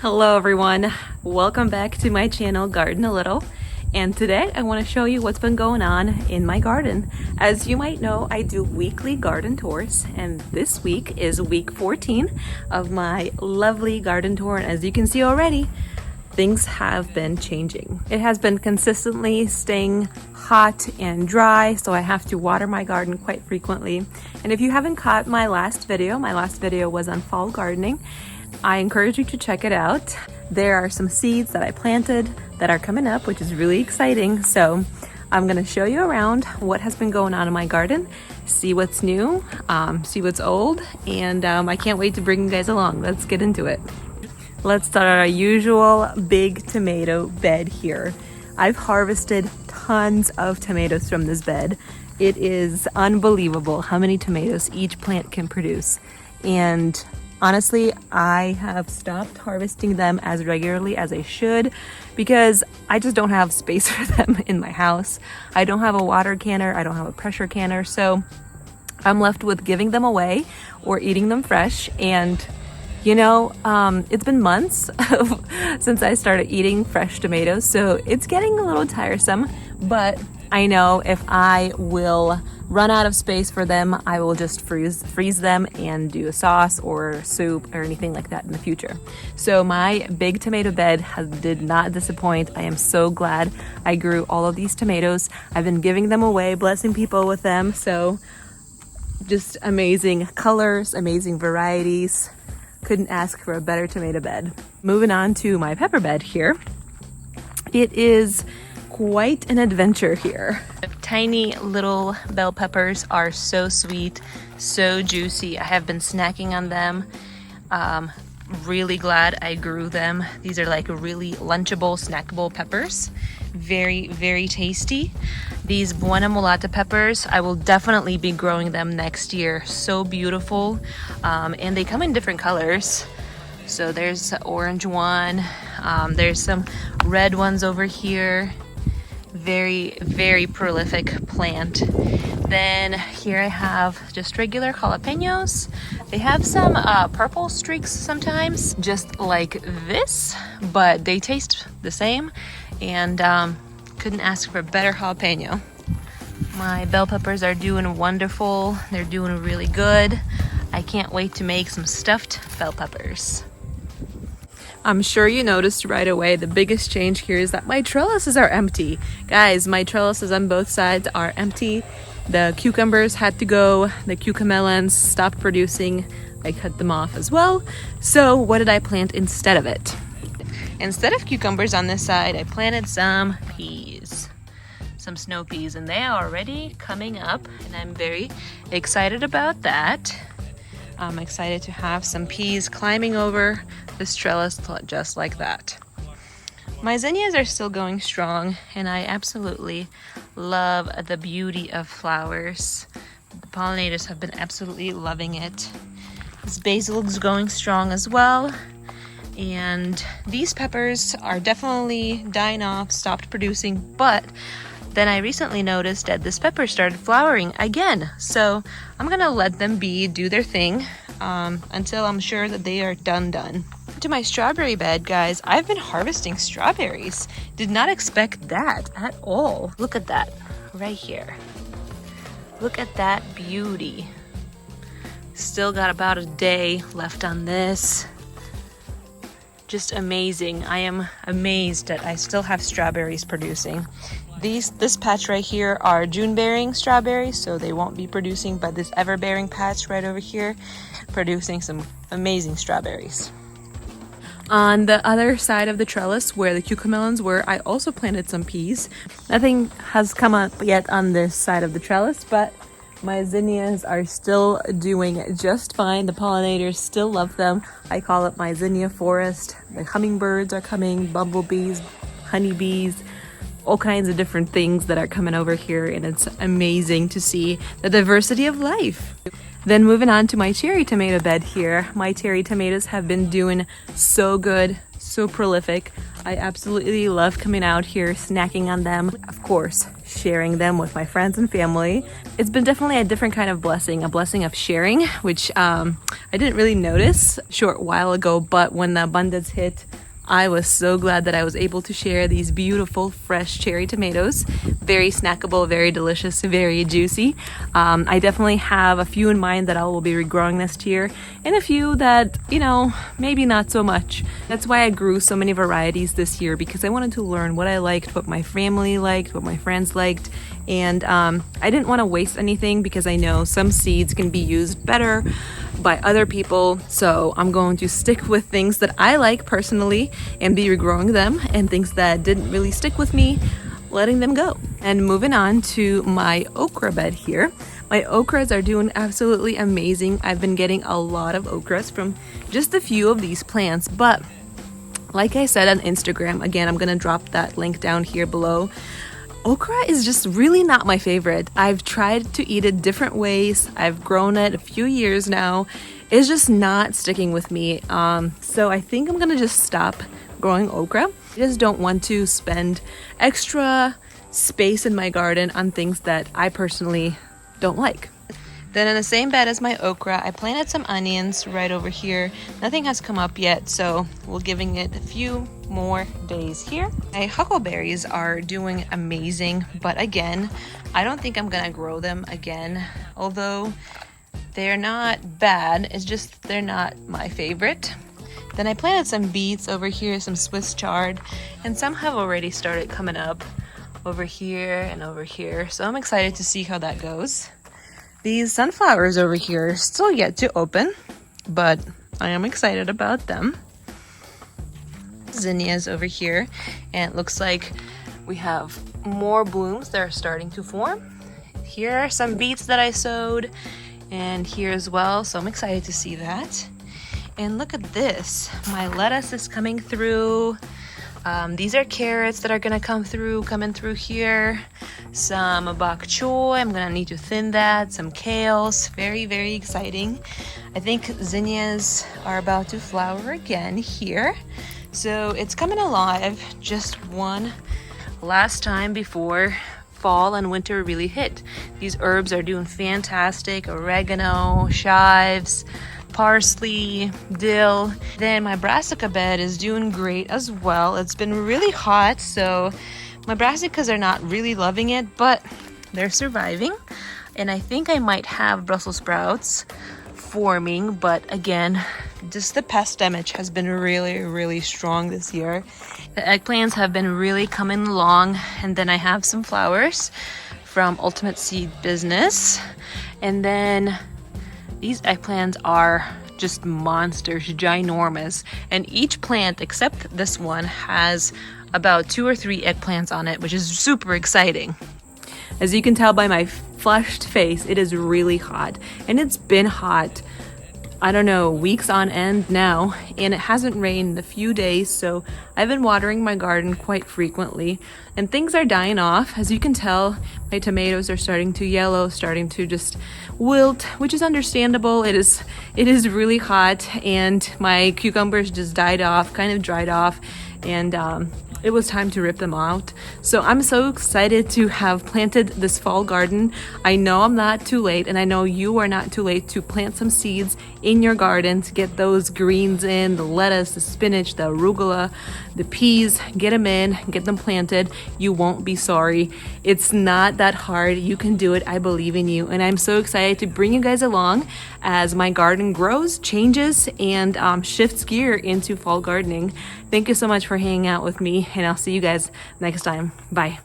Hello everyone, welcome back to my channel Garden a Little, and today I want to show you what's been going on in my garden. As you might know, I do weekly garden tours, and this week is week 14 of my lovely garden tour, and as you can see already, things have been changing. It has been consistently staying hot and dry, so I have to water my garden quite frequently. And if you haven't caught my last video was on fall gardening. I encourage you to check it out. There are some seeds that I planted that are coming up, which is really exciting. So I'm gonna show you around what has been going on in my garden, see what's new, see what's old, and I can't wait to bring you guys along. Let's get into it. Let's start our usual big tomato bed here. I've harvested tons of tomatoes from this bed. It is unbelievable how many tomatoes each plant can produce. And honestly, I have stopped harvesting them as regularly as I should because I just don't have space for them in my house. I don't have a water canner, I don't have a pressure canner, so I'm left with giving them away or eating them fresh. And you know, it's been months since I started eating fresh tomatoes, so it's getting a little tiresome, but I know if I will run out of space for them, I will just freeze them and do a sauce or soup or anything like that in the future. So my big tomato bed did not disappoint. I am so glad I grew all of these tomatoes. I've been giving them away, blessing people with them, so just amazing colors, amazing varieties. Couldn't ask for a better tomato bed. Moving on to my pepper bed here. It is quite an adventure here. Tiny little bell peppers are so sweet, so juicy. I have been snacking on them. Really glad I grew them. These are like really lunchable, snackable peppers. Very, very tasty. These Buena Mulata peppers, I will definitely be growing them next year. So beautiful. And they come in different colors. So there's an orange one. There's some red ones over here. Very, very prolific plant. Then here I have just regular jalapenos. They have some purple streaks sometimes, just like this, but they taste the same, and couldn't ask for a better jalapeno. My bell peppers are doing wonderful. They're doing really good. I can't wait to make some stuffed bell peppers. I'm sure you noticed right away the biggest change here is that my trellises are empty. Guys, my trellises on both sides are empty. The cucumbers had to go. The cucamelons stopped producing. I cut them off as well. So what did I plant instead of it? Instead of cucumbers on this side, I planted some peas. Some snow peas, and they are already coming up, and I'm very excited about that. I'm excited to have some peas climbing over this trellis just like that. My zinnias are still going strong, and I absolutely love the beauty of flowers. The pollinators have been absolutely loving it. This basil is going strong as well, and these peppers are definitely dying off, stopped producing, but then I recently noticed that this pepper started flowering again. So I'm gonna let them do their thing until I'm sure that they are done. To my strawberry bed, guys, I've been harvesting strawberries. Did not expect that at all. Look at that right here. Look at that beauty. Still got about a day left on this. Just amazing. I am amazed that I still have strawberries producing. This patch right here are June-bearing strawberries, so they won't be producing, but this ever-bearing patch right over here, producing some amazing strawberries. On the other side of the trellis where the cucamelons were, I also planted some peas. Nothing has come up yet on this side of the trellis, but my zinnias are still doing just fine. The pollinators still love them. I call it my zinnia forest. The hummingbirds are coming, bumblebees, honeybees, all kinds of different things that are coming over here, and it's amazing to see the diversity of life. Then moving on to my cherry tomato bed here. My cherry tomatoes have been doing so good, so prolific. I absolutely love coming out here, snacking on them. Of course, sharing them with my friends and family. It's been definitely a different kind of blessing, a blessing of sharing, which I didn't really notice a short while ago, but when the abundance hit, I was so glad that I was able to share these beautiful fresh cherry tomatoes. Very snackable, very delicious, very juicy. I definitely have a few in mind that I will be regrowing next year, and a few that, you know, maybe not so much. That's why I grew so many varieties this year, because I wanted to learn what I liked, what my family liked, what my friends liked, and I didn't want to waste anything, because I know some seeds can be used better by other people. So I'm going to stick with things that I like personally and be regrowing them, and things that didn't really stick with me, letting them go. And moving on to my okra bed here. My okras are doing absolutely amazing. I've been getting a lot of okras from just a few of these plants, but like I said on Instagram, again, I'm gonna drop that link down here below. Okra is just really not my favorite. I've tried to eat it different ways. I've grown it a few years now. It's just not sticking with me. So I think I'm gonna just stop growing okra. I just don't want to spend extra space in my garden on things that I personally don't like. Then in the same bed as my okra, I planted some onions right over here. Nothing has come up yet, so we're giving it a few more days here. My huckleberries are doing amazing, but again, I don't think I'm gonna grow them again, although they're not bad. It's just they're not my favorite. Then I planted some beets over here, some Swiss chard, and some have already started coming up over here and over here, so I'm excited to see how that goes. These sunflowers over here are still yet to open, but I am excited about them. Zinnias over here, and it looks like we have more blooms that are starting to form. Here are some beets that I sowed, and here as well, so I'm excited to see that. And look at this, my lettuce is coming through. These are carrots that are gonna coming through here. Some bok choy, I'm gonna need to thin that. Some kales, very, very exciting. I think zinnias are about to flower again here. So it's coming alive, just one last time before fall and winter really hit. These herbs are doing fantastic. Oregano, chives, parsley, dill. Then my brassica bed is doing great as well. It's been really hot, so my brassicas are not really loving it, but they're surviving. And I think I might have Brussels sprouts forming, but again, just the pest damage has been really, really strong this year. The eggplants have been really coming along, and then I have some flowers from Ultimate Seed Business. And then these eggplants are just monsters, ginormous. And each plant, except this one, has about 2 or 3 eggplants on it, which is super exciting. As you can tell by my flushed face, it is really hot. And it's been hot, I don't know, weeks on end now, and it hasn't rained in a few days, so I've been watering my garden quite frequently, and things are dying off. As you can tell, my tomatoes are starting to yellow, starting to just wilt, which is understandable. It is really hot, and my cucumbers just died off, kind of dried off, and it was time to rip them out. So I'm so excited to have planted this fall garden. I know I'm not too late, and I know you are not too late to plant some seeds in your garden to get those greens in, the lettuce, the spinach, the arugula, the peas. Get them in, get them planted. You won't be sorry. It's not that hard. You can do it. I believe in you, and I'm so excited to bring you guys along as my garden grows, changes, and shifts gear into fall gardening. Thank you so much for hanging out with me, and I'll see you guys next time. Bye.